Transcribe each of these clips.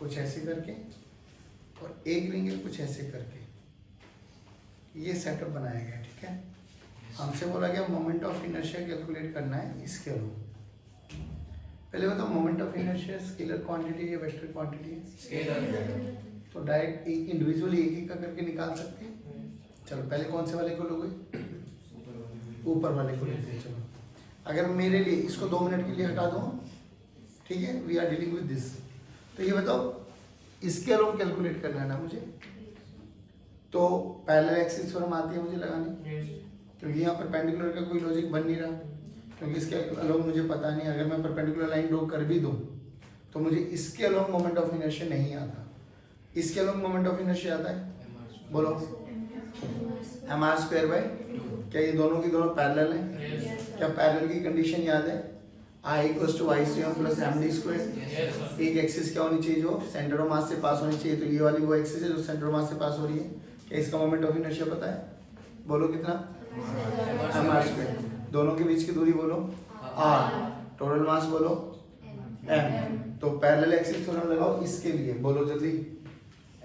कुछ ऐसे करके और एक रिंग है कुछ ऐसे करके, ये सेटअप बनाया गया। ठीक है, हमसे बोला गया मोमेंट ऑफ इनर्शिया कैलकुलेट करना है इसके अनुसार। पहले बताओ moment of inertia scalar quantity या वेक्टर क्वांटिटी है? स्केलर। तो डायरेक्ट एक इंडिविजुअली एक एक का करके निकाल सकते हैं। चलो पहले कौन से वाले को लोगे? ऊपर वाले को लेते हैं। चलो अगर मेरे लिए इसको 2 मिनट के लिए हटा दो, ठीक है, we are dealing with this. तो ये बताओ इसके अलोन कैलकुलेट करना है ना मुझे, तो पैरेलल एक्सिस थ्योरम आती है मुझे लगानी, क्योंकि यहाँ परपेंडिकुलर का कोई लॉजिक बन नहीं रहा, क्योंकि इसके अलोन मुझे पता नहीं। अगर मैं परपेंडिकुलर लाइन ड्रॉ कर भी दूँ तो मुझे इसके अलोन मोमेंट ऑफ इनर्शिया नहीं आता। इसके अलोन मोमेंट ऑफ इनर्शिया आता है, बोलो mr²/2। क्या ये दोनों की दोनों पैरेलल हैं? क्या पैरेलल की कंडीशन याद है? I = y² + md²। एक एक्सिस क्या होनी चाहिए जो सेंटर ऑफ मास से पास होनी चाहिए, तो ये वाली वो एक्सिस है जो सेंटर ऑफ मास से पास हो रही है। क्या इसका मोमेंट ऑफ इनर्शिया पता है? बोलो कितना? mr²। दोनों के बीच की दूरी बोलो r। टोटल मास बोलो m। तो पैरेलल एक्सिस थ्योरम लगाओ इसके लिए, बोलो जल्दी।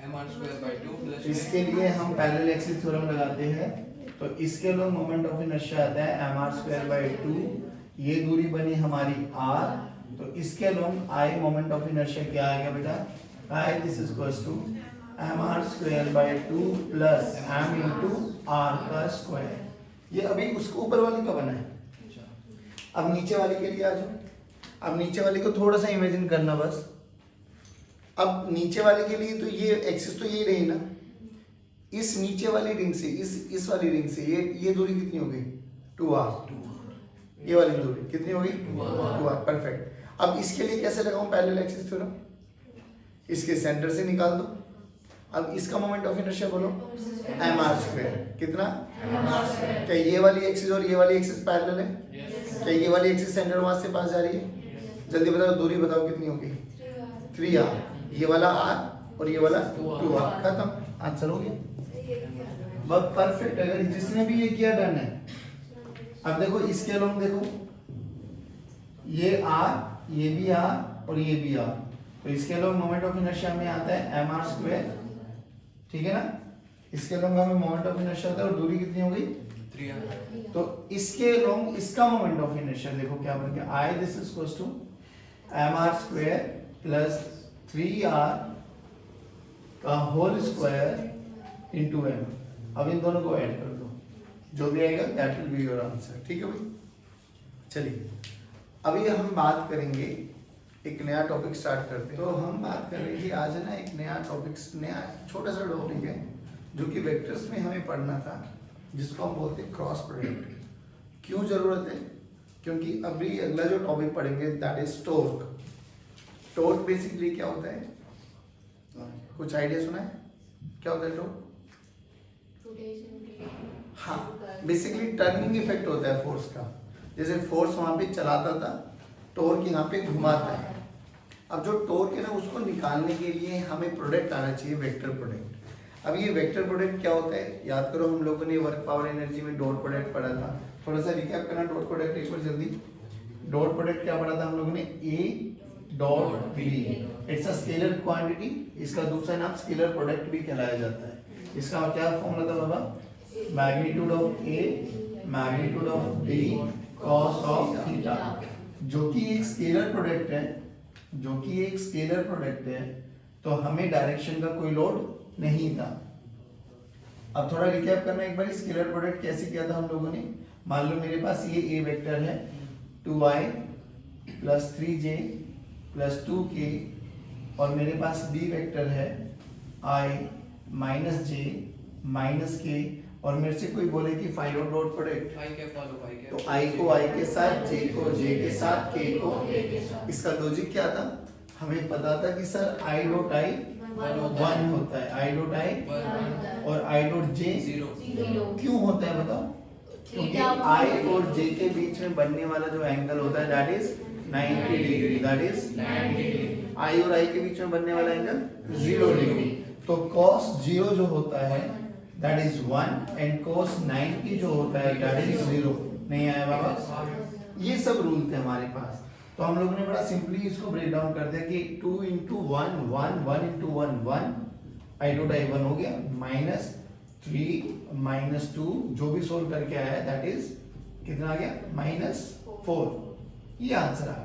mr²/2 इसके लिए हम पैरेलल एक्सिस थ्योरम लगाते हैं, तो इसके लिए मोमेंट ऑफ इनर्शिया आता है mr²/2। ये दूरी बनी हमारी r, तो इसके लोग I मोमेंट ऑफ इनर्शिया क्या आएगा बेटा? I this is equals to mr²/2 plus m into r का स्क्वायर। ये अभी उसके ऊपर वाली का बना है। अब नीचे वाली के लिए आ जाओ। अब नीचे वाली को थोड़ा सा इमेजिन करना बस। अब नीचे वाले के लिए तो ये एक्सिस तो यही रही ना, इस नीचे वाली रिंग से इस वाली रिंग से ये दूरी कितनी हो गई? 2r। ये वाली दूरी कितनी हो गई? 2r। परफेक्ट। अब इसके लिए कैसे लगाऊं पैरेलल एक्सिस थ्योरम? इसके सेंटर से निकाल दो। अब इसका मोमेंट ऑफ इनर्शिया बोलो mr²। कितना? क्या ये वाली एक्सिस और ये वाली एक्सिस पैरेलल है? क्या ये वाली एक्सिस सेंटर ऑफ मास से पास जा रही है? जल्दी बताओ, दूरी बताओ कितनी होगी? 3r। ये वाला r और ये वाला 2r। खत्म, आंसर हो गया। बस परफेक्ट। अगर जिसने भी ये किया डन है। अब देखो इसके अलोंग देखो, ये r, ये भी r और ये भी r, तो इसके अलोंग मोमेंट ऑफ इनर्शिया में आता है mr²। ठीक है ना? इसके अलोंग हमें मोमेंट ऑफ इनर्शिया आता है और दूरी कितनी हो गई? 3r। तो इसके अलोंग इसका मोमेंट ऑफ इनर्शिया देखो क्या बन गया? I this is equals to mr² plus 3r का होल स्क्वायर इंटू m। अब इन दोनों को ऐड कर दो, जो भी आएगा that will be your answer. ठीक है भाई? चलिए अभी हम बात करेंगे, एक नया टॉपिक स्टार्ट करते हैं। तो हम बात कर रहे हैं कि आज है ना एक नया टॉपिक, नया छोटा सा टॉपिक है जो कि वेक्टर्स में हमें पढ़ना था, जिसको हम बोलते हैं क्रॉस प्रोडक्ट। क्यों जरूरत है? क्योंकि अभी अगला जो टॉपिक पढ़ेंगे that is torque. Torque basically क्या होता है? कुछ आइडिया सुना है क्या होता है टॉर्क? हाँ, बेसिकली टर्निंग इफेक्ट होता है फोर्स का। जैसे फोर्स वहां पे चलाता था, टॉर्क यहाँ पे घुमाता है। अब जो टॉर्क है ना, उसको निकालने के लिए हमें प्रोडक्ट आना चाहिए, वेक्टर प्रोडक्ट। अब ये वेक्टर प्रोडक्ट क्या होता है? याद करो, हम लोगों ने वर्क पावर एनर्जी में डॉट प्रोडक्ट पढ़ा था। थोड़ा सा रिकैप करना डॉट प्रोडक्ट एक बार जल्दी। डॉट प्रोडक्ट क्या पढ़ा था हम लोगों ने? A dot B। It's a scalar quantity. इसका दूसरा नाम स्केलर प्रोडक्ट भी कहलाया जाता है। इसका क्या फॉर्मूला था बाबा? Magnitude of A magnitude of B cos of theta, जो कि एक स्केलर प्रोडक्ट है, जो कि एक स्केलर प्रोडक्ट है, तो हमें डायरेक्शन का कोई लोड नहीं था। अब थोड़ा रिकैप करना एक बार, स्केलर प्रोडक्ट कैसे किया था हम लोगों ने। मान लो मेरे पास ये A वेक्टर है 2i plus 3j plus 2k, और मेरे पास B वेक्टर है i minus j minus k, और मेरे से कोई बोले कि फाइंड आउट डॉट प्रोडक्ट, तो i को i के साथ, j को j के साथ, k को। इसका लॉजिक क्या था? हमें पता था कि सर i डॉट i 1 होता है, i डॉट i और i डॉट j 0 क्यों होता है बताओ? क्योंकि i और j के बीच में बनने वाला जो एंगल होता है that is 90 degree. That is i और i के बीच में बनने वाला एंगल 0 डिग्री। तो cos 0 जो होता है दैट इज 1 एंड cos 90 जो होता है दैट इज 0। नहीं आया बाबा? ये सब रूल थे हमारे पास। तो हम लोगों ने बड़ा सिंपली इसको ब्रेक डाउन कर दिया कि 2 into 1 1 1 into 1 1 I dot I 1 हो गया माइनस 3 माइनस 2 जो भी सोल्व करके आया दैट इज कितना आ गया माइनस 4। ये आंसर आ गया।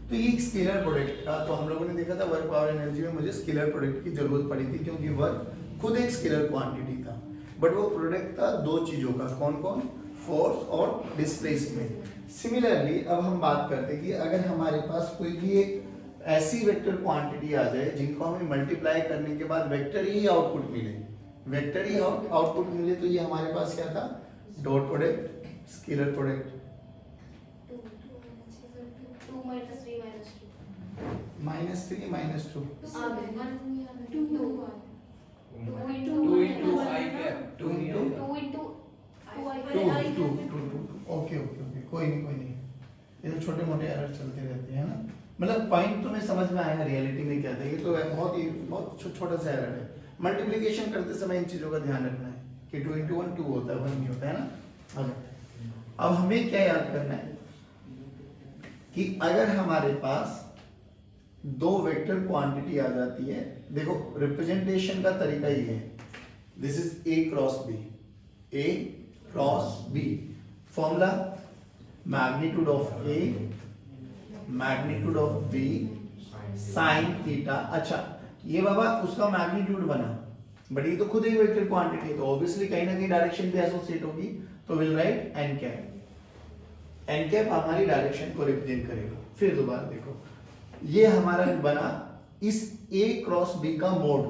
तो ये एक स्केलर प्रोडक्ट का, तो हम लोगों ने देखा था वर्क पावर एनर्जी में मुझे स्केलर प्रोडक्ट की जरूरत पड़ी थी क्योंकि वर्क खुद एक स्केलर क्वांटिटी था, बट वो प्रोडक्ट था दो चीजों का, कौन कौन, फोर्स और डिस्प्लेसमेंट। सिमिलरली अब हम बात करते हैं कि अगर हमारे पास कोई भी एक ऐसी वेक्टर क्वांटिटी आ जाए जिनको हमें मल्टीप्लाई करने के बाद वेक्टर ही आउटपुट मिले, वेक्टर ही आउटपुट मिले, तो ये हमारे पास क्या था, dot product, scalar product. Minus 3 minus 2 okay, कोई नहीं, ये तो छोटे मोटे एरर चलते रहते हैं ना, मतलब पॉइंट तुम्हें समझ में आया रियलिटी में क्या था। ये तो बहुत छोटा सा एरर है। मल्टीप्लिकेशन करते समय इन चीजों का ध्यान रखना है कि 2 इंटू 1 2 होता है, 1 नहीं होता है ना। अब हमें क्या याद करना है कि अगर हमारे पास दो वेक्टर क्वांटिटी आ जाती है, देखो रिप्रेजेंटेशन का तरीका ये है, this is a cross b, a cross b, formula magnitude of a magnitude of b sine theta. अच्छा ये बाबा उसका मैग्नीट्यूड बना, बट ये तो खुद एक वेक्टर क्वांटिटी है, तो ऑब्वियसली कहीं ना कहीं डायरेक्शन भी एसोसिएट होगी, तो will write n cap. N cap हमारी डायरेक्शन को रिप्रेजेंट करेगा। फिर दोबारा देखो, ये हमारा बना इस ए क्रॉस बी का मोड,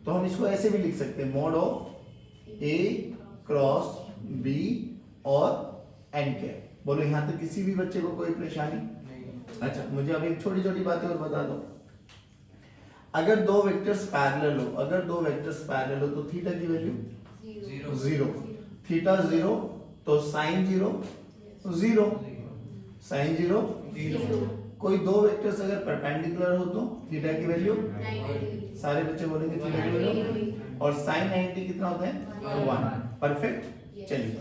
तो हम इसको ऐसे भी लिख सकते हैं, mod of a cross b और एन कैप। बोलो यहां तक किसी भी बच्चे को कोई परेशानी नहीं? अच्छा मुझे अब एक छोटी छोटी बातें और बता दो। अगर दो वेक्टर्स पैरेलल हो, अगर दो वेक्टर्स पैरेलल हो तो थीटा की वैल्यू 0, थीटा 0 तो साइन 0 0, साइन 0 0। कोई दो वेक्टर्स अगर परपेंडिकुलर हो तो थीटा की वैल्यू 90, सारे बच्चे बोलेंगे थीटा की वैल्यू, और साइन 90 कितना होता है 1। परफेक्ट। चलिए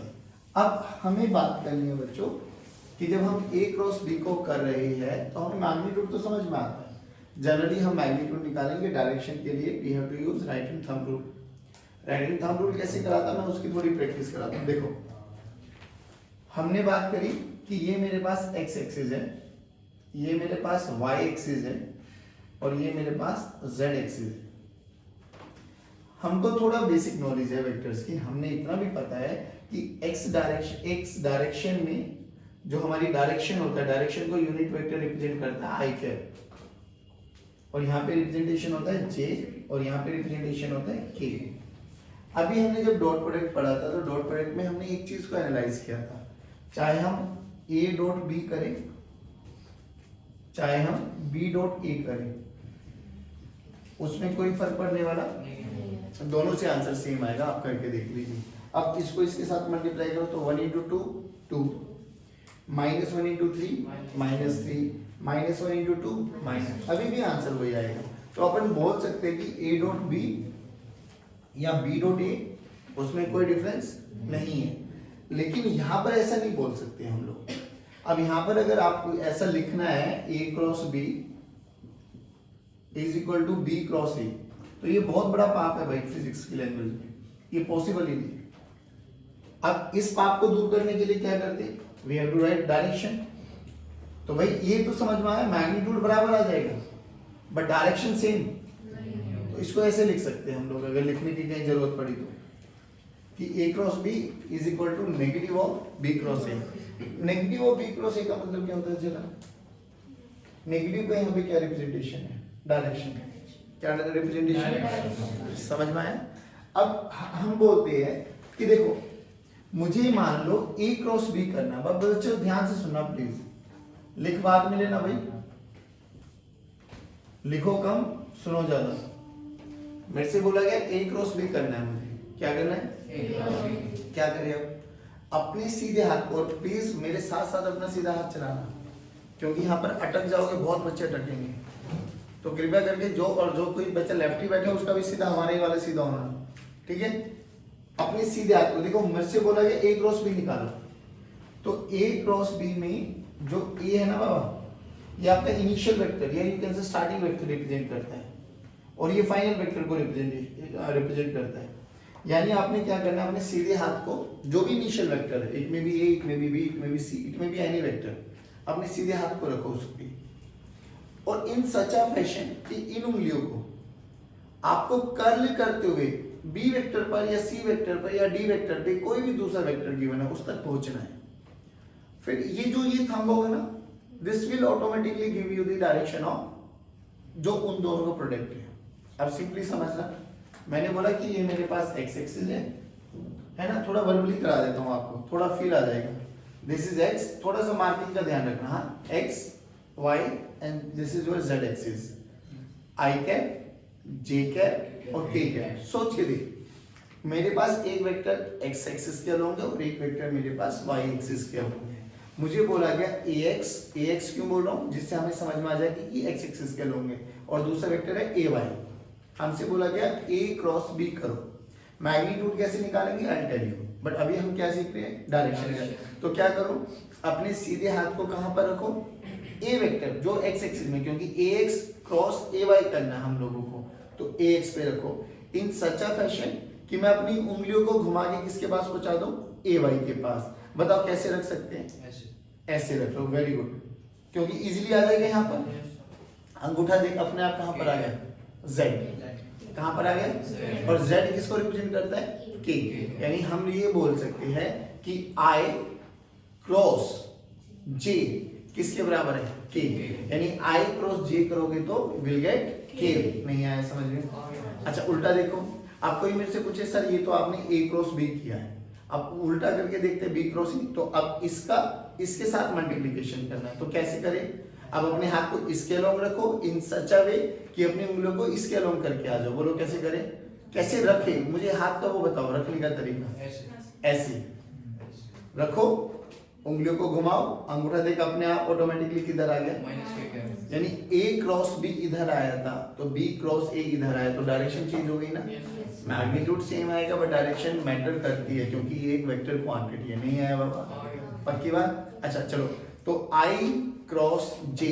अब हमें बात करनी है बच्चों कि जब हम ए क्रॉस बी को कर रहे हैं तो हमें मैग्नीट्यूड तो समझ में आता है। जनरली हम मैग्नीट्यूड निकालेंगे डायरेक्शन के लिए, we have to use right hand thumb rule. Right hand thumb rule कैसे कराता मैं उसकी थोड़ी प्रैक्टिस कराता हूं। देखो हमने बात करी कि ये मेरे पास एक्स एक्सिस है, ये मेरे पास y एक्सिस है और ये मेरे पास z एक्सिस है। हमको थोड़ा बेसिक नॉलेज है वेक्टर्स की, हमने इतना भी पता है कि x डायरेक्शन में जो हमारी डायरेक्शन होता है, डायरेक्शन को यूनिट वेक्टर रिप्रेजेंट करता है i कैप, और यहाँ पे रिप्रेजेंटेशन होता है j और यहाँ पे रिप्रेजेंटेशन होता है k। अभी हमने जब डॉट प्रोडक्ट पढ़ा था तो डॉट प्रोडक्ट में हमने एक चीज को एनालाइज किया था, चाहे हम a डॉट b करें चाहे हम b डॉट a करें, उसमें कोई फर्क पड़ने वाला नहीं, दोनों से आंसर सेम आएगा। आप करके देख लीजिए। अब इसको इसके साथ मल्टीप्लाई करो तो 1 into 2 2, minus 1 into 3 minus 3, minus 1 into 2 minus, अभी भी आंसर वही आएगा। तो अपन बोल सकते हैं कि a डॉट b या b डॉट a उसमें कोई डिफरेंस नहीं है, लेकिन यहाँ पर ऐसा नहीं बोल सकते हम लोग। अब यहाँ पर अगर आपको ऐसा लिखना है a cross b is equal to b cross a, तो ये बहुत बड़ा पाप है भाई फिजिक्स की लैंग्वेज में, ये पॉसिबल ही नहीं। अब इस पाप को दूर करने के लिए क्या करते, we have to write direction. तो भाई ये तो समझ में आया, मैग्नीट्यूड बराबर आ जाएगा बट डायरेक्शन सेम, तो इसको ऐसे लिख सकते हैं हम लोग अगर लिखने की कहीं जरूरत पड़ी तो, कि a cross b is equal to negative of b cross a। Negative of b cross a का मतलब क्या होता है जरा, नेगेटिव का यहाँ पे क्या रिप्रेजेंटेशन है, डायरेक्शन, क्या रिप्रेजेंटेशन है, समझ में आया। अब हम बोलते हैं कि देखो मुझे मान लो a क्रॉस b करना, बच्चों ध्यान से सुनना प्लीज, लिख बाद में लेना भाई, लिखो कम सुनो ज्यादा। मेरे से बोला गया a क्रॉस b करना है, मुझे क्या करना है, क्या करें अब, अपने सीधे हाथ को, और प्लीज मेरे साथ साथ अपना सीधा हाथ चलाना, क्योंकि यहाँ पर अटक जाओगे, बहुत बच्चे अटकेंगे, तो कृपया करके जो कोई बच्चा लेफ्टी बैठा है उसका भी सीधा हमारे ही वाला सीधा होना, ठीक है। अपने सीधे हाथ को देखो, मेरे से बोला गया a क्रॉस b निकालो, तो a क्रॉस b में जो a है ना बाबा, ये आपका इनिशियल वेक्टर या you can say starting vector represent करता है, और ये फाइनल वेक्टर को रिप्रेजेंट करता है। यानी आपने क्या करना है, अपने सीधे हाथ को जो भी इनिशियल वेक्टर है, इट में बी ए, इट में बी बी, इट में बी सी, इट में बी एनी वेक्टर, अपने सीधे हाथ को रखो उस पे, और इन सच अ फैशन कि इन उंगलियों को आपको कर्ल करते हुए बी वेक्टर पर या सी वेक्टर पर या डी वेक्टर पे कोई भी दूसरा वेक्टर गिवन है उस तक पहुंचना है। फिर ये जो ये थंब होगा ना, this will automatically give you the direction of जो उन दोनों का प्रोडक्ट है। अब सिंपली समझना, मैंने बोला कि ये मेरे पास एक्स एक्सिस है ना, थोड़ा वर्बली करा देता हूँ आपको, थोड़ा फील आ जाएगा। दिस इज एक्स, थोड़ा सा मार्किंग का ध्यान रखना, हाँ, x y and this is your z axis, i cap, j cap और के कैप। सोच के देख, मेरे पास एक वेक्टर एक्स एक्सिस के अलोंग है और एक वेक्टर मेरे पास वाई एक्सिस के अलोंग है। मुझे बोला गया ax क्यों बोल रहा हूँ, जिससे हमें समझ में आ जाए कि ये x एक्सिस के अलोंग है, और दूसरा वेक्टर है ay। हमसे बोला गया a क्रॉस b करो, मैग्नीट्यूड कैसे निकालेंगे आई टेल यू, बट अभी हम क्या सीख रहे हैं, डायरेक्शन। तो क्या करो, अपने सीधे हाथ को कहां पर रखो, a वेक्टर जो x एक्सिस में, क्योंकि ax क्रॉस ay करना है हम लोगों को, तो ax पे रखो इन सच अ फैशन कि मैं अपनी उंगलियों को घुमा के किसके पास पहुंचा दूं, ay के पास। बताओ कैसे रख सकते हैं, ऐसे रख लो, वेरी गुड, क्योंकि इजीली आ जाएगा। यहाँ पर अंगूठा देख अपने आप कहां पर आ गया, z, कहां पर आ गया, और z किसको रिप्रेजेंट करता है, k। यानी हम ये बोल सकते हैं कि I क्रॉस j किसके बराबर है, k। यानी I क्रॉस j करोगे तो विल गेट k। नहीं आया समझ में? अच्छा उल्टा देखो, आप कोई मेरे से पूछे सर ये तो आपने a क्रॉस b किया है, अब उल्टा करके देखते हैं b क्रॉस e, तो अब इसका इसके साथ मल्टीप्लिकेशन करना है, तो कैसे करें, अब अपने हाथ को इसके अलोंग रखो इन सच अ वे कि अपनी उंगलियों को इसके अलोंग करके आ जाओ। बोलो कैसे करें, कैसे रखे, मुझे हाथ का वो बताओ, रखने का तरीका। ऐसे रखो, उंगलियों को घुमाओ, अंगूठा देख अपने आप ऑटोमेटिकली किधर आ गया, यानी a क्रॉस b इधर आया था तो b क्रॉस a इधर आया, तो डायरेक्शन चेंज हो गई ना। मैग्नीट्यूड सेम आएगा बट डायरेक्शन मैटर करती है, क्योंकि ये एक वेक्टर क्वांटिटी है। नहीं आया बाबा, पक्की बात। अच्छा चलो, तो I क्रॉस j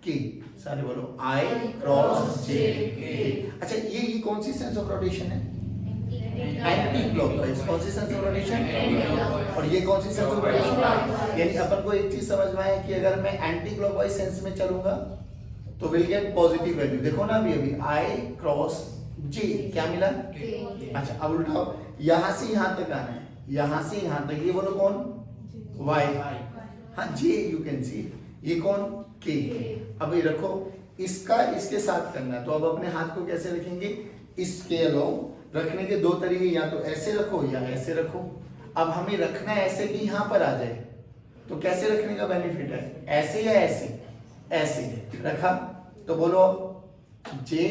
k, सारे बोलो I क्रॉस j k। अच्छा ये कौन सी सेंस ऑफ रोटेशन है, एंटी क्लॉकवाइज। कौन सी सेंस ऑफ रोटेशन, और ये कौन सी सेंस ऑफ रोटेशन। यानी अपन को एक चीज समझ में आया कि अगर मैं एंटी क्लॉकवाइज सेंस में चलूंगा तो विल गेट पॉजिटिव वैल्यू। देखो ना अभी I क्रॉस j क्या मिला, अच्छा अब उल्टाओ, यहां से यहां तक आना है, यहां से यहां तक, ये बोलो कौन, y, हाँ j यू कैन सी, ये कौन, k। अब ये रखो, इसका इसके साथ करना है, तो अब अपने हाथ को कैसे रखेंगे, इसके अलोंग रखने के दो तरीके, या तो ऐसे रखो या ऐसे रखो। अब हमें रखना है ऐसे कि यहां पर आ जाए, तो कैसे रखने का बेनिफिट है, ऐसे या ऐसे, ऐसे रखा, तो बोलो j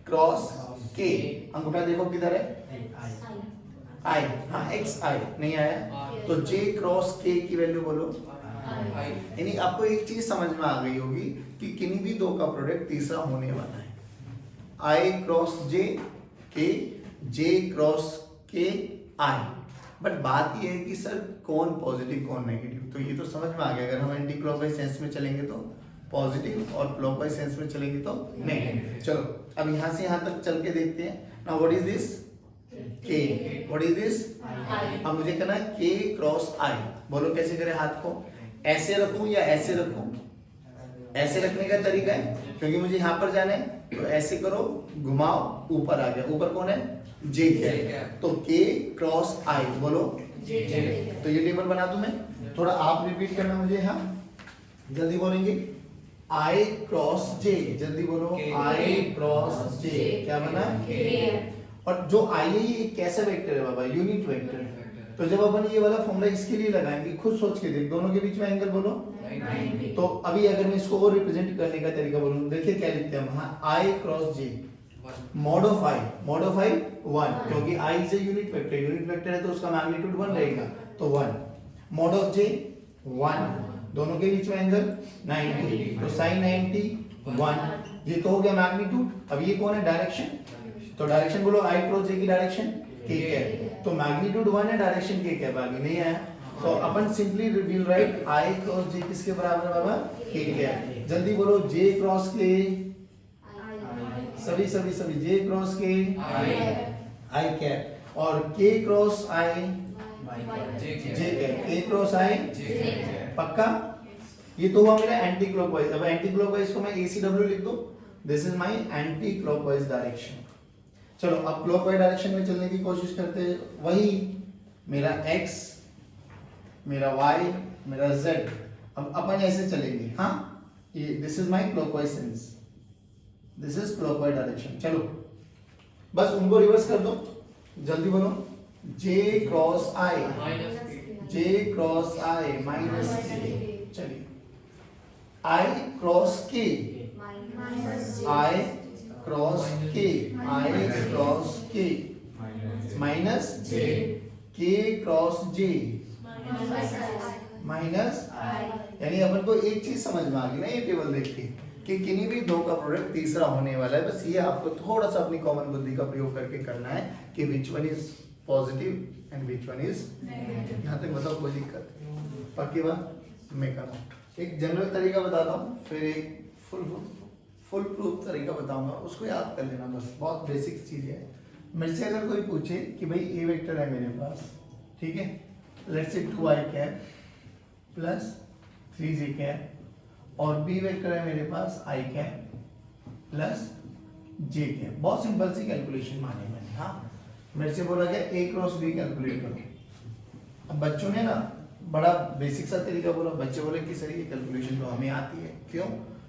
क्रॉस k, अंगूठा देखो किधर है, I, हाँ x I, नहीं आया, तो j क्रॉस k की वैल्यू बोलो I। यानी आपको एक चीज समझ में आ गई होगी कि किन्हीं भी दो का प्रोडक्ट तीसरा होने वाला है, I cross j k, j cross k I। But बात ये है कि सर कौन पॉजिटिव कौन नेगेटिव, तो ये तो समझ में आ गया। अगर हम एंटी क्लॉकवाइज सेंस में चलेंगे तो पॉजिटिव, और क्लॉकवाइज सेंस में चलेंगे तो नेगेटिव। चलो अब यहाँ से यहाँ तक चल के देखते हैं। Now what is this, k, what is this, अब मुझे कहना है k क्रॉस I। बोलो कैसे करें, हाथ को ऐसे रखूं या ऐसे रखूं, ऐसे रखने का तरीका है, क्योंकि मुझे यहाँ पर जाना है, तो ऐसे करो, घुमाओ, ऊपर आ गया, ऊपर कौन है, j है, तो k क्रॉस I बोलो j। तो ये टेबल बना दूं मैं, थोड़ा आप रिपीट करना मुझे, यहाँ जल्दी बोलेंगे, I क्रॉस j, जल्दी बोलो I क्रॉस j, क्या बना, और जो I है ये कैसा वेक्टर है बाबा, यूनिट वेक्टर। तो जब अपन ये वाला फॉर्मूला इसके लिए लगाएंगे, खुद सोच के देख, दोनों के बीच में एंगल बोलो 90। तो अभी अगर मैं इसको और रिप्रेजेंट करने का तरीका बोलूं, देखिए क्या लिखते हैं हम, I cross j mod of I, mod of I 1, क्योंकि I is a unit vector है तो उसका मैग्नीट्यूड 1 रहेगा, तो 1 मॉड ऑफ j 1, दोनों के बीच में एंगल 90, तो sin 90 1, ये तो हो गया मैग्नीट्यूड। अब ये कौन है, डायरेक्शन, तो डायरेक्शन बोलो I क्रॉस j की डायरेक्शन k है, तो मैग्नीट्यूड 1 है, डायरेक्शन k क्या बाकी नहीं आया, तो अपन simply will write i cross j किसके बराबर है बाबा? के कैप। जल्दी बोलो, जे क्रॉस के, सभी सभी सभी जे क्रॉस के आई कैप, और के क्रॉस आई जे कैप, के क्रॉस आई पक्का। ये तो हुआ मेरा एंटी क्लॉकवाइज। अब एंटी क्लॉकवाइज को मैं ACW लिख दूं, this is my anti clockwise direction. चलो अब क्लॉकवाइज डायरेक्शन में चलने की कोशिश करते हैं। वही मेरा x, मेरा y, मेरा z, अब अपन ऐसे चलेंगे। हाँ, ये this is my clockwise sense, this is clockwise direction. चलो बस उनको रिवर्स कर दो, जल्दी बोलो। j cross i, j cross i minus k। चलिए i cross k, i cross k, i cross k minus k cross j minus, यानी अपन को एक चीज समझ में आ गई ना ये टेबल देख के, कि किन्हीं भी दो का प्रोडक्ट तीसरा होने वाला है। बस ये आपको थोड़ा सा अपनी कॉमन बुद्धि का प्रयोग करके करना है कि which one is positive and which one is negative. यहाँ तक बताओ, कोई दिक्कत? पक्की बात? Make a note. एक जनरल तरीका बताता हूँ, फिर एक फुल प्रूफ तरीका बताऊंगा, उसको याद कर लेना बस, बहुत बेसिक चीज है। मेरे से अगर कोई पूछे कि भाई ए वेक्टर है मेरे पास, ठीक है, let's say 2i cap plus 3j cap, और बी वेक्टर है मेरे पास i cap plus j cap. बहुत सिंपल सी कैलकुलेशन मानी मैंने। हाँ, मेरे से बोला गया a क्रॉस b कैलकुलेट करो। अब बच्चों ने ना बड़ा बेसिक सा तरीका बोला, बच्चे बोले कि सर ये कैलकुलेशन तो हमें आती है। क्यों?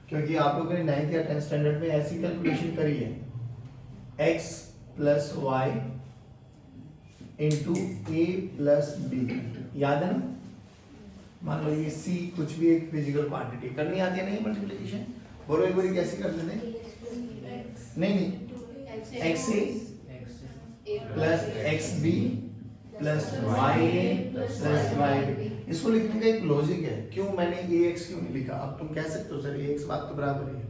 क्योंकि आप लोगों ने 9th या 10th स्टैंडर्ड में ऐसी कैलकुलेशन करी है, x plus y into a plus b, याद है ना? मान लो ये c कुछ भी एक फिजिकल क्वांटिटी करनी आती है, नहीं मल्टीप्लिकेशन? बोलो एक बार कैसे कर लेते हैं? नहीं, xa plus xb plus ya plus yb। इसको लिखने का एक लॉजिक है, क्यों मैंने ax क्यों नहीं लिखा? अब तुम कह सकते हो सर ax बात तो बराबर है।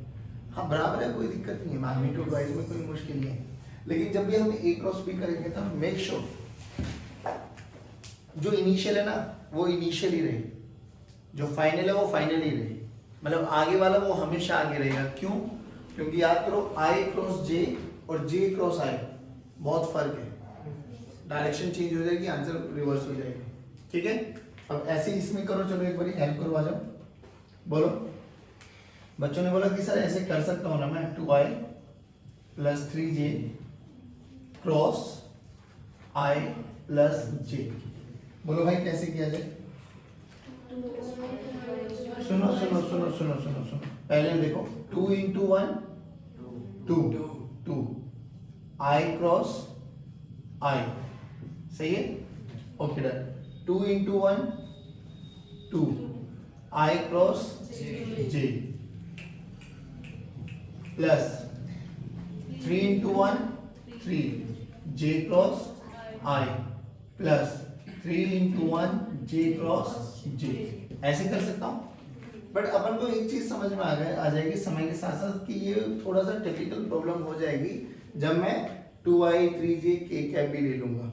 हाँ बराबर है, कोई दिक्कत नहीं है, मैग्नीट्यूड वाइज में कोई मुश्किल नहीं है। लेकिन जब भी हम a क्रॉस b करेंगे तो मेक श्योर जो इनिशियल है ना वो इनिशियल ही रहे, जो फाइनल है वो फाइनल ही रहे, मतलब आगे वाला वो हमेशा आगे रहेगा। क्यों? क्योंकि याद करो i क्रॉस j और j क्रॉस i बहुत फर्क है, डायरेक्शन चेंज हो जाएगी, आंसर रिवर्स हो जाएगा। ठीक है, अब ऐसे इसमें करो। चलो एक बार हेल्प करो, आ जाओ, बोलो। बच्चों ने बोला कि सर ऐसे कर सकता हूँ ना मैं, 2i plus 3j cross i plus j। बोलो भाई कैसे किया जाए? सुनो सुनो सुनो सुनो सुनो सुनो, पहले देखो 2 इंटू 1 2 i क्रॉस i, सही है? Okay done. 2 into 1 2 i cross j plus 3 into 1 3 j cross i plus 3 into 1 j cross j। ऐसे कर सकता हूँ, बट अपन को एक चीज समझ में आ जाएगी समय के साथ साथ कि ये थोड़ा सा टेक्निकल प्रॉब्लम हो जाएगी जब मैं 2i 3j k कैप भी ले लूंगा,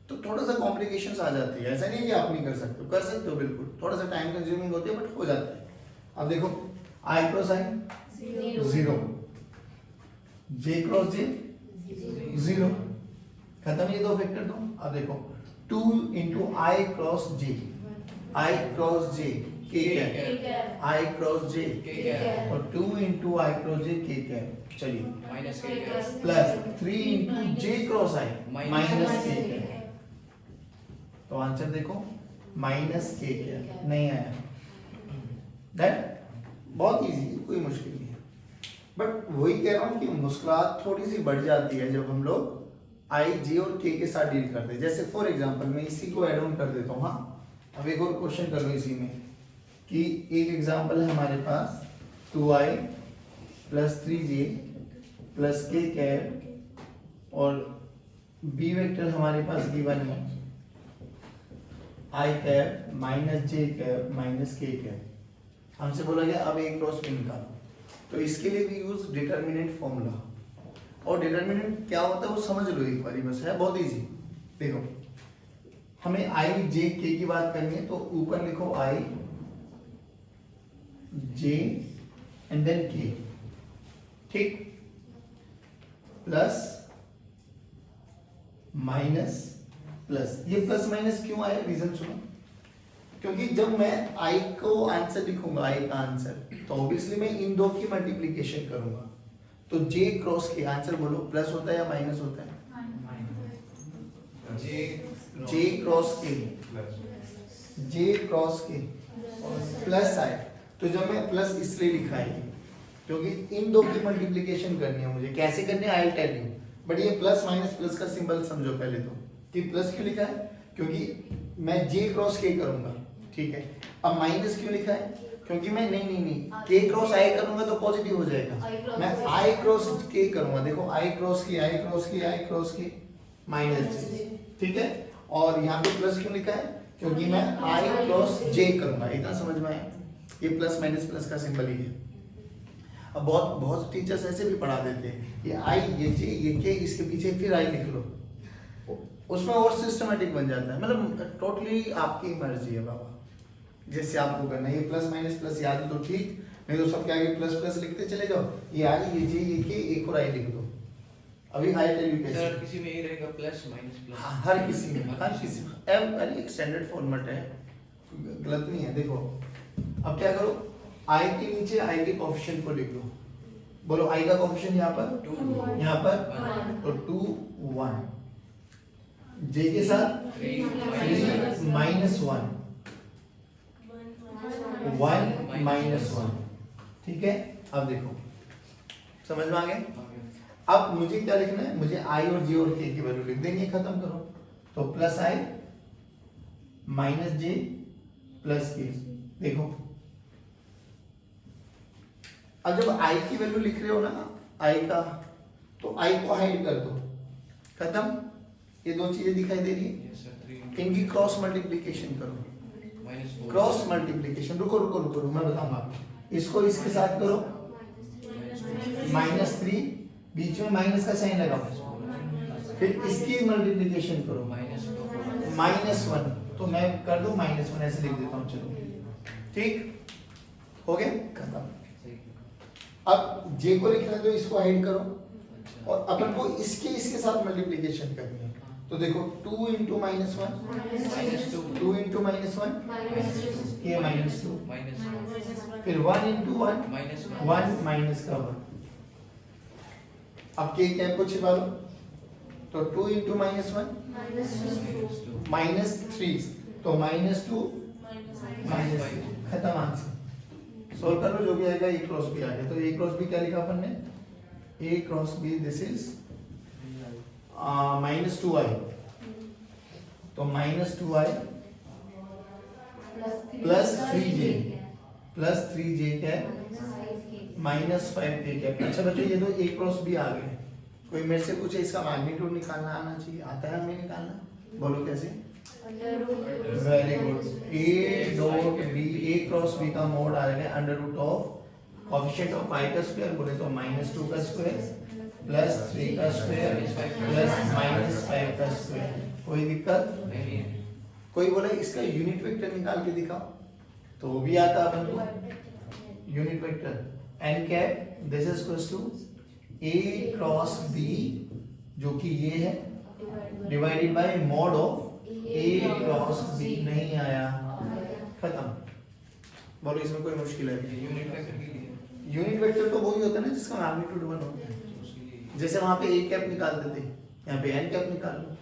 तो थोड़ा सा कॉम्प्लिकेशंस आ जाती है। ऐसा नहीं है कि आप नहीं कर सकते हो, कर सकते हो बिल्कुल, थोड़ा सा टाइम कंज्यूमिंग होती है बट हो जाता है। अब देखो i cross i 0, j cross j 0, खत्म ये दो वेक्टर दो। अब देखो 2 into i cross j, i cross j k cap, i cross j और 2 into i cross j k cap. चलिए minus plus 3 into j cross i minus k cap. तो answer देखो माइनस k कैप नहीं आया। That बहुत easy है, कोई मुश्किल नहीं है, बट वही कह रहा हूँ कि मुश्किलात थोड़ी सी बढ़ जाती है जब हम लोग i j और k के साथ डील करते हैं। जैसे फॉर एग्जांपल मैं इसी को ऐड ऑन कर देता हूँ। हाँ, अब एक और क्वेश्चन कर लो इसी में, कि एक एग्जांपल है हमारे पास 2i plus 3j plus k cap, और b वेक्टर हमारे पास गिवन है i cap minus j cap minus k cap. हमसे बोला गया अब एक क्रॉस b निकालो, तो इसके लिए भी यूज डिटर्मिनेंट फॉर्मूला। और डिटर्मिनेंट क्या होता है वो समझ लो एक बारी, बस है बहुत इजी। देखो हमें आई जे के की बात करनी है तो ऊपर लिखो आई जे एंड देन के, ठीक, प्लस माइनस प्लस। ये प्लस माइनस क्यों आया, रीजन सुनो। क्योंकि जब मैं आई को आंसर लिखूंगा, आई का आंसर, तो ऑब्वियसली मैं इन दो की मल्टीप्लीकेशन करूंगा। तो जे क्रॉस के आंसर बोलो प्लस होता है या माइनस होता है? जे क्रॉस के, जे क्रॉस के प्लस आए। तो जब मैं प्लस इसलिए लिखा है क्योंकि इन दो की मल्टीप्लीकेशन करनी है मुझे। कैसे करनी है आई टेल यू, बट ये प्लस माइनस प्लस का सिंबल समझो पहले तो, कि प्लस क्यों लिखा है, क्योंकि मैं जे क्रॉस के करूंगा, ठीक है। अब माइनस क्यों लिखा है, क्योंकि मैं नहीं के क्रॉस आई करूंगा तो पॉजिटिव हो जाएगा। मैं आई क्रॉस के करूंगा, देखो आई क्रॉस की, आई क्रॉस की, आई क्रॉस की, माइनस जे, ठीक है। और यहाँ पे प्लस क्यों लिखा है, क्योंकि मैं आई क्रॉस जे करूंगा। इतना समझ में आया, ये प्लस माइनस प्लस का सिंबल ही है। अब बहुत टीचर्स ऐसे भी पढ़ा देते हैं, ये आई ये जे ये के, इसके पीछे फिर आई लिख लो, उसमें और सिस्टमेटिक बन जाता है। मतलब टोटली आपकी मर्जी है बाबा, जैसे आपको करना है। ये प्लस माइनस प्लस याद है तो ठीक, नहीं तो सबके आगे प्लस प्लस लिखते चले जाओ। ये आई ये जे ये के, एक और आई लिख दो। अभी आई टेल यू कैसे, सर किसी में ये रहेगा प्लस माइनस प्लस, हर किसी में, हर किसी में। अरे एक स्टैंडर्ड फॉर्मेट है, गलत नहीं है। देखो अब क्या करो, आई के नीचे आई के कोएफिशिएंट को लिख लो। बोलो आई का कोएफिशिएंट यहाँ पर 2 यहाँ पर, तो 2 1, जे के साथ 3 माइनस 1 1 माइनस 1, ठीक है। अब देखो समझ में आ गया। अब मुझे क्या लिखना है, मुझे आई और जे और के की वैल्यू लिख देंगे, खत्म करो। तो प्लस आई माइनस जे प्लस के, देखो अब जब आई की वैल्यू लिख रहे हो ना आई का, तो आई को हाइड कर दो, खत्म। ये दो चीजें दिखाई दे रही है, इनकी क्रॉस मल्टीप्लीकेशन करो, क्रॉस मल्टीप्लीकेशन। रुको रुको रुको रुको, मैं बताऊंगा आपको। इसको इसके साथ करो, -3, बीच में माइनस का साइन लगाओ, फिर इसकी मल्टीप्लीकेशन करो -1, तो मैं कर दूं -1, ऐसे लिख देता हूं, चलो ठीक हो गया, खत्म। अब जे को लिखना है तो इसको हाइड करो, और अपन को इसके साथ मल्टीप्लीकेशन करनी है। तो देखो 2 × -1 2 × -1 ये -2, फिर 1 × 1 1 माइनस का 1। अब के कैप को छिपा लो, तो 2 × -1 -3, तो -2 -3, खत्म आंसर। सोल्व कर लो, जो भी आएगा ए क्रॉस बी आ गया। तो ए क्रॉस बी क्या लिखा अपन ने, A cross B this is -2i, तो -2i प्लस 3j क्या है, -5k क्या। अच्छा बच्चों, ये तो ए क्रॉस बी आ गए। कोई मेरे से पूछे इसका मैग्नीट्यूड निकालना आना चाहिए, आता है हमें निकालना, बोलो कैसे। वेरी गुड, ए क्रॉस बी का मोड आ जाएगा √ऑफ कोएफिशिएंट ऑफ i का स्क्वायर, बोले तो -2 का स्क्वायर प्लस 3 का स्क्वायर प्लस -5 का स्क्वायर। कोई दिक्कत नहीं है। कोई बोले इसका यूनिट वेक्टर निकाल के दिखाओ, तो वो भी आता अपन को। Unit vector n cap this is equals to a cross b, जो कि ये है, divided by mod of a cross b। नहीं आया, खत्म। बोलो इसमें कोई मुश्किल है? यूनिट वेक्टर के लिए यूनिट वेक्टर तो वही होता है ना जिसका मैग्नीट्यूड 1 होता है। जैसे वहां पे a कैप निकालते थे, यहाँ पे n कैप निकाल लो,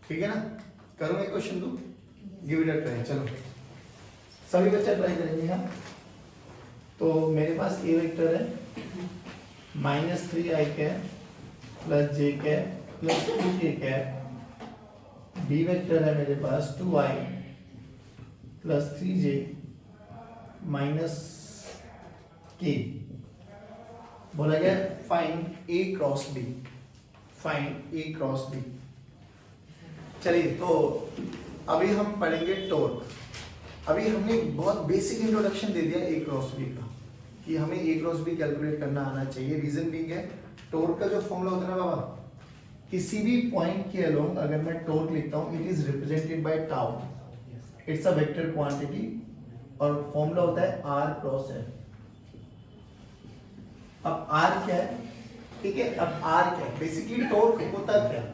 ठीक है ना। करो एक क्वेश्चन दो, गिव इट अ ट्राई। चलो सभी बच्चे ट्राई करेंगे। हाँ, तो मेरे पास a वेक्टर है -3i cap plus j cap plus 2k cap. b vector है मेरे पास 2i plus 3j minus k। बोला गया find a cross b, find a cross b। चलिए, तो अभी हम पढ़ेंगे टॉर्क। अभी हमने बहुत बेसिक इंट्रोडक्शन दे दिया a क्रॉस b का, कि हमें a क्रॉस b कैलकुलेट करना आना चाहिए। रीजन भी है, टॉर्क का जो फॉर्मूला होता है ना बाबा, किसी भी पॉइंट के अलोंग अगर मैं टॉर्क लिखता हूं it is represented by tau, it's a vector quantity और फॉर्मूला होता है r क्रॉस f। अब r क्या है, ठीक है, अब r क्या है, बेसिकली टॉर्क होता क्या है,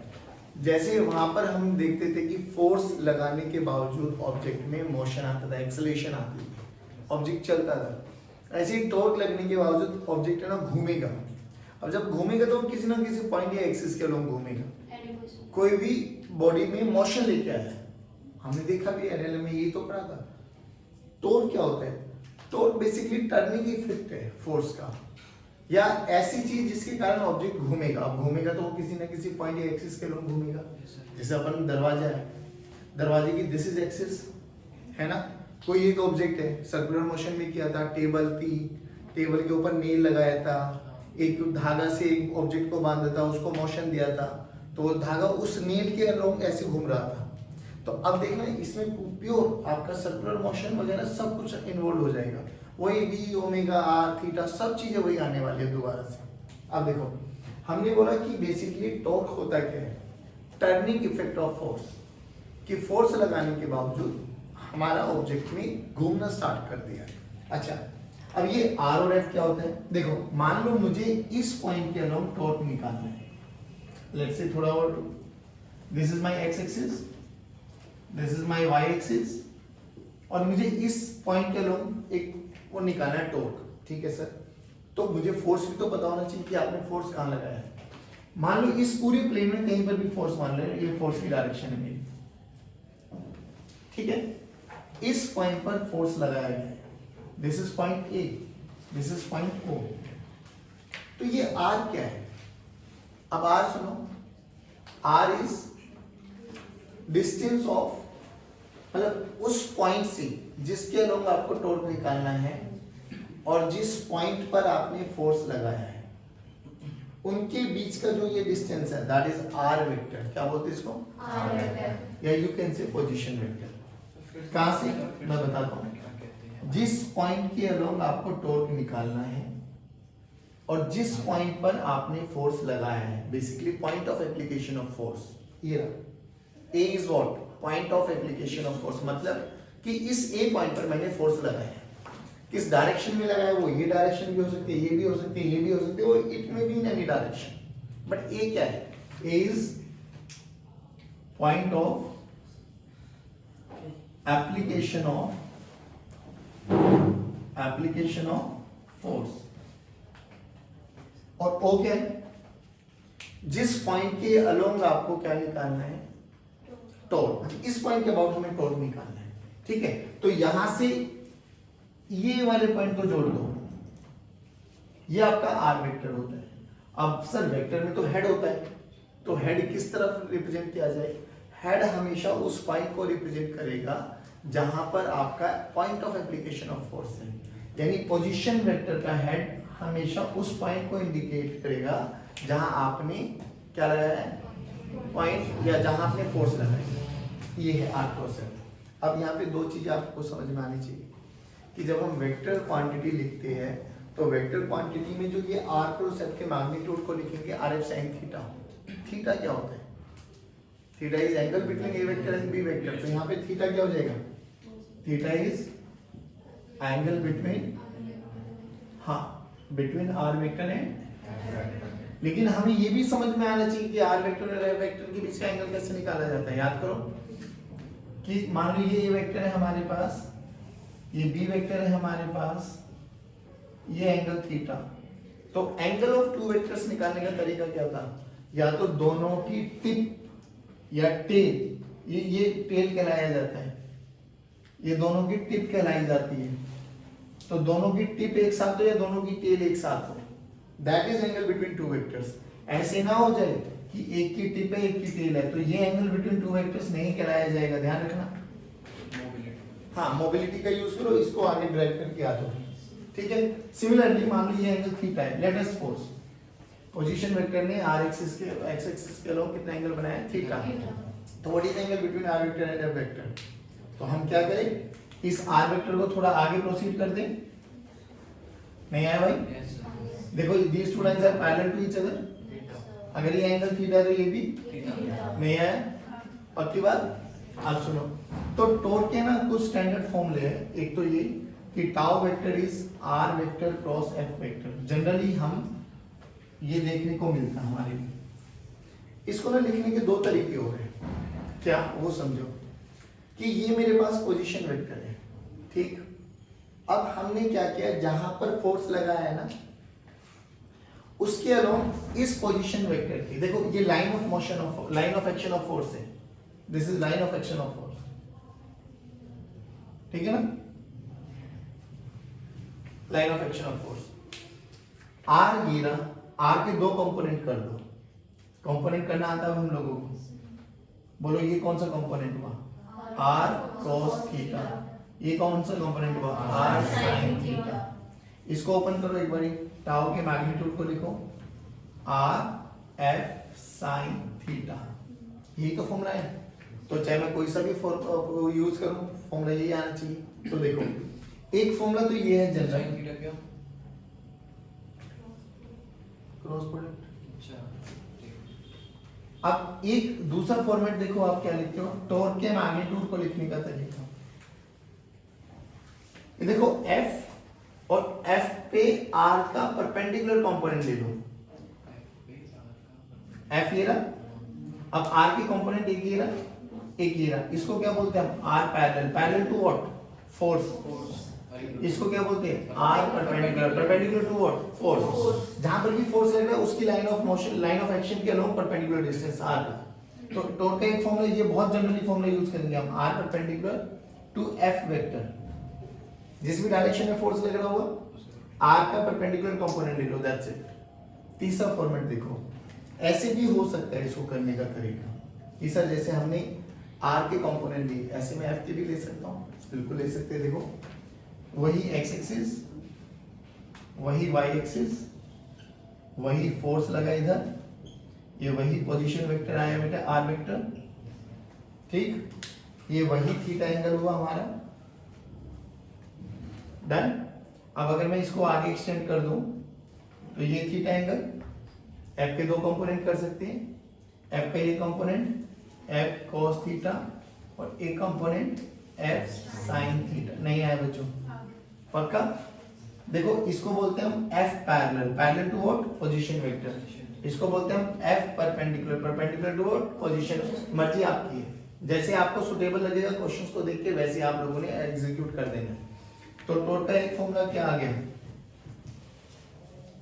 जैसे वहां पर हम देखते थे कि फोर्स लगाने के बावजूद ऑब्जेक्ट में मोशन आता था, एक्सेलरेशन आती थी, ऑब्जेक्ट चलता था, ऐसे ही टॉर्क लगने के बावजूद ऑब्जेक्ट है ना घूमेगा। अब जब घूमेगा तो किसी ना किसी पॉइंट या एक्सिस के अलोंग घूमेगा, कोई भी बॉडी में मोशन लेके आया है, हमने देखा भी एनएलएम में, यही तो पढ़ा था। टॉर्क क्या होता है, टॉर्क बेसिकली टर्निंग इफेक्ट है फोर्स का, या ऐसी चीज जिसके कारण ऑब्जेक्ट घूमेगा। अब घूमेगा तो वो किसी ना किसी पॉइंट या एक्सिस के अलोंग घूमेगा। जैसे अपन दरवाजा है, दरवाजे की दिस इज एक्सिस है ना, कोई एक ऑब्जेक्ट है सर्कुलर मोशन में किया था, टेबल थी, टेबल के ऊपर नेल लगाया था, एक धागा से एक ऑब्जेक्ट को बांधा था, उसको मोशन दिया था, तो वो धागा उस नेल के अलोंग ऐसे घूम रहा था। तो अब देखना इसमें प्योर आपका सर्कुलर मोशन वगैरह सब कुछ इन्वॉल्व हो जाएगा, वही वी ओमेगा आर थीटा सब चीजें वही आने वाली है दोबारा से। अब देखो हमने बोला कि बेसिकली टॉर्क होता क्या है, टर्निंग इफेक्ट ऑफ फोर्स, कि फोर्स लगाने के बावजूद हमारा ऑब्जेक्ट में घूमना स्टार्ट कर दिया। अच्छा अब ये आर और एफ क्या होता है, देखो मान लो मुझे इस पॉइंट के अलोंग टॉर्क निकालना है, लेट्स से थोड़ा और, this is my x axis, this is my y axis, और मुझे इस पॉइंट के अलोंग एक वो निकालना है टॉर्क, ठीक है सर। तो मुझे फोर्स भी तो पता होना चाहिए कि आपने फोर्स कहाँ लगाया है। मान लो इस पूरे प्लेन में कहीं पर भी फोर्स मान लो, ये फोर्स की डायरेक्शन है मेरी, ठीक है, इस पॉइंट पर फोर्स लगाया गया है, this is point A, this is point O, तो ये आर क्या है। अब आर सुनो, आर इज डिस्टेंस ऑफ, मतलब उस पॉइंट से जिसके अलोंग आपको टॉर्क निकालना है और जिस पॉइंट पर आपने फोर्स लगाया है उनके बीच का जो ये डिस्टेंस है दैट इज आर वेक्टर। क्या बोलते हैं इसको, आर वेक्टर, या you can say position vector. कहां से, मैं बताता हूं, जिस पॉइंट के अलोंग आपको टॉर्क निकालना है और जिस पॉइंट पर आपने फोर्स लगाया है, basically point of application of force, ये A is what, point of application of force, मतलब कि इस ए पॉइंट पर मैंने फोर्स लगाया है, किस डायरेक्शन में लगाया, वो ये डायरेक्शन भी हो सकती है, ये भी हो सकती है, ये भी हो सकती है, वो इट में be in any direction, but A क्या है, A is point of application of force, और ओ क्या है, जिस पॉइंट के अलोंग आपको क्या निकालना है, टॉर्क, इस पॉइंट के अबाउट हमें टॉर्क निकालना है, ठीक है। तो यहां से ये वाले पॉइंट को जोड़ दो, ये आपका आर वेक्टर होता है। अब सर वेक्टर में तो हेड होता है, तो हेड किस तरफ रिप्रेजेंट किया जाए, हेड हमेशा उस पॉइंट को रिप्रेजेंट करेगा जहां पर आपका point of application of force है, यानी पोजीशन वेक्टर का हेड हमेशा उस पॉइंट को इंडिकेट करेगा जहां आपने क्या लगाया है, पॉइंट, या जहां आपने फोर्स लगाया। ये है आर क्रॉस एफ। अब यहाँ पे दो चीजें आपको समझ में आनी चाहिए कि जब हम वेक्टर क्वांटिटी लिखते हैं तो वेक्टर क्वांटिटी में जो ये आर क्रॉस एफ के मैग्नीट्यूड को लिखेंगे R F sine theta. Theta क्या होता है, theta is angle between A vector and B vector, तो यहाँ पे थीटा क्या हो जाएगा, थीटा इज एंगल बिटवीन, हाँ, बिटवीन आर वेक्टर एंड, लेकिन हमें ये भी समझ में आना चाहिए कि आर वेक्टर और एफ वेक्टर के बीच का एंगल कैसे निकाला जाता है। याद करो कि मान लो ये ए वेक्टर है हमारे पास, ये बी वेक्टर है हमारे पास, ये एंगल थीटा, तो एंगल ऑफ टू वेक्टर्स निकालने का तरीका क्या था, या तो दोनों की टिप या टेल, ये टेल कहलाया जाता है, ये दोनों की टिप कहलाई जाती है, तो दोनों की टिप एक साथ हो या दोनों की टेल एक साथ हो, that is angle between two vectors. ऐसे ना हो जाए कि एक की टिप है एक की टेल है, तो ये एंगल बिटवीन टू वेक्टर्स नहीं कहलाया जाएगा, ध्यान रखना। हाँ, मोबिलिटी का यूज करो, इसको आगे ड्राइव करके आ जाओ, ठीक है। सिमिलरली मान लो ये एंगल थीटा है, let us suppose position vector ने आर एक्सिस के एक्स एक्सिस के अलोंग कितना एंगल बनाया है, थीटा, तो what is angle between R vector and F vector. तो हम क्या करें, इस आर वेक्टर को थोड़ा आगे प्रोसीड कर दें, नहीं आया भाई, देखो these two lines are parallel to each other, अगर ये एंगल थीटा तो ये भी थीटा। नहीं आया, पक्की बात। आप सुनो, तो टॉर्क के ना कुछ स्टैंडर्ड फॉर्मूले हैं। एक तो ये कि tau vector is R vector cross F vector. Generally हम ये देखने को मिलता है हमारे लिए। इसको ना लिखने के दो तरीके हो गए, क्या वो समझो कि ये मेरे पास पोजीशन वेक्टर है, ठीक। अब हमने क्या किया, जहां पर फोर्स लगा है ना उसके अलोंग इस पोजीशन वेक्टर की, देखो ये line of motion of line of action of force है, this is line of action of force, ठीक है ना, line of action of force. R गिरा, आर के दो कंपोनेंट कर दो, कंपोनेंट करना आता है हम लोगों को, बोलो ये कौन सा कंपोनेंट हुआ, आर कॉस थीटा, ये कौन सा कंपोनेंट हुआ, आर साइन थीटा। इसको ओपन करो एक बारी, टाउ के मैग्नीट्यूड को लिखो, आर एफ साइन थीटा, यही तो फॉर्मूला है। तो चाहे मैं कोई सा भी यूज करूं, फॉर्मूला यही आना चाहिए। तो देखो एक फॉर्मूला तो ये है जनरल, साइन थीटा क्या? Cross product. अच्छा, अब एक दूसरा फॉर्मेट देखो, आप क्या लिखते हो, टॉर्क के मैग्नीट्यूड को लिखने का तरीका। ये देखो F और F पे R का परपेंडिकुलर कंपोनेंट ले लो, F ये रहा, अब R के कंपोनेंट एक ये रहा, एक ये रहा, इसको क्या बोलते हैं हम, R parallel, parallel to what, force. इसको क्या बोलते हैं, R perpendicular, perpendicular to what, force. जहां पर भी फोर्स लग रहा है उसकी line of motion, line of action के अलोंग परपेंडिकुलर डिस्टेंस R का। तो टॉर्क का एक फॉर्मूला, ये बहुत जनरली फॉर्मूला यूज करेंगे हम, R perpendicular to F vector, जिस भी डायरेक्शन में फोर्स लग रहा होगा R का परपेंडिकुलर कंपोनेंट ले लो, दैट्स इट। तीसरा फॉर्मेट देखो, ऐसे भी हो सकता है इसको करने का तरीका, कि सर जैसे हमने R के कंपोनेंट लिए, ऐसे मैं F के भी ले सकता हूँ, बिल्कुल ले सकते हैं। देखो वही x एक्सिस, वही y एक्सिस, वही फोर्स लगा इधर, ये वही पोजीशन वेक्टर आया बेटा r वेक्टर, ठीक, ये वही थीटा एंगल हुआ हमारा, डन। अब अगर मैं इसको आगे एक्सटेंड कर दूं तो ये थीटा एंगल, f के दो कंपोनेंट कर सकते हैं, f का ये कंपोनेंट f cos थीटा और एक कंपोनेंट f sin थीटा। नहीं आया बच्चों, पक्का। देखो इसको बोलते हैं हम F parallel, parallel to what, position vector. इसको बोलते हैं हम F perpendicular, perpendicular to what, position. मर्जी आपकी है, जैसे आपको सुटेबल लगेगा क्वेश्चंस को देख के वैसे आप लोगों ने एग्जीक्यूट कर देना। तो टॉर्क का एक फॉर्मूला क्या आ गया,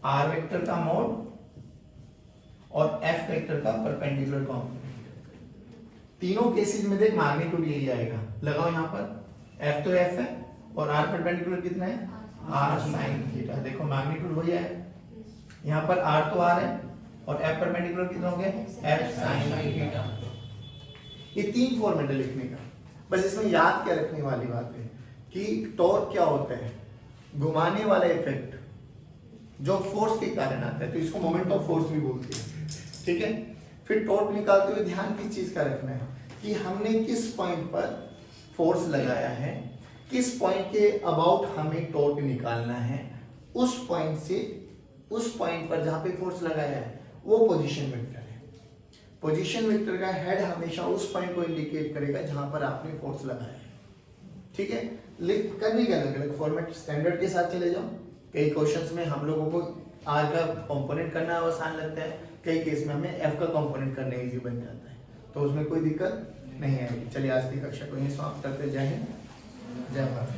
R वेक्टर का मोड और F वेक्टर का परपेंडिकुलर कॉम्पोनेंट। तीनों केसेस में देख मैग्नीट्यूड यही आएगा, लगाओ यहाँ पर, F तो F है और R परपेंडिकुलर कितना है, R sin थीटा। देखो मैग्नीट्यूड वही है, यहाँ पर R तो R है और F परपेंडिकुलर कितना हो गया, F sin थीटा। ये तीन फॉर्मेट है लिखने का, बस इसमें याद क्या रखने वाली बात है कि टॉर्क क्या होता है, घुमाने वाला इफेक्ट जो फोर्स के कारण आता है, तो इसको मोमेंट ऑफ फोर्स भी बोलते हैं, ठीक है। फिर टॉर्क निकालते हुए ध्यान किस चीज का रखना है कि हमने किस पॉइंट पर फोर्स लगाया है, किस पॉइंट के अबाउट हमें टॉर्क निकालना है, उस पॉइंट से उस पॉइंट पर जहां पे फोर्स लगाया है वो पोजीशन वेक्टर है। पोजीशन वेक्टर का हेड हमेशा उस पॉइंट को इंडिकेट करेगा जहां पर आपने फोर्स लगाया है, ठीक है। लिख करने के अलग अलग फॉर्मेट स्टैंडर्ड के साथ चले जाओ। कई क्वेश्चंस में हम लोगों को R का कंपोनेंट करना आसान लगता है, कई केस में हमें F का कंपोनेंट करना इजी बन जाता है, तो उसमें कोई दिक्कत नहीं आएगी। चलिए आज की कक्षा को यहीं समाप्त करते, जय हिंद जय भारत।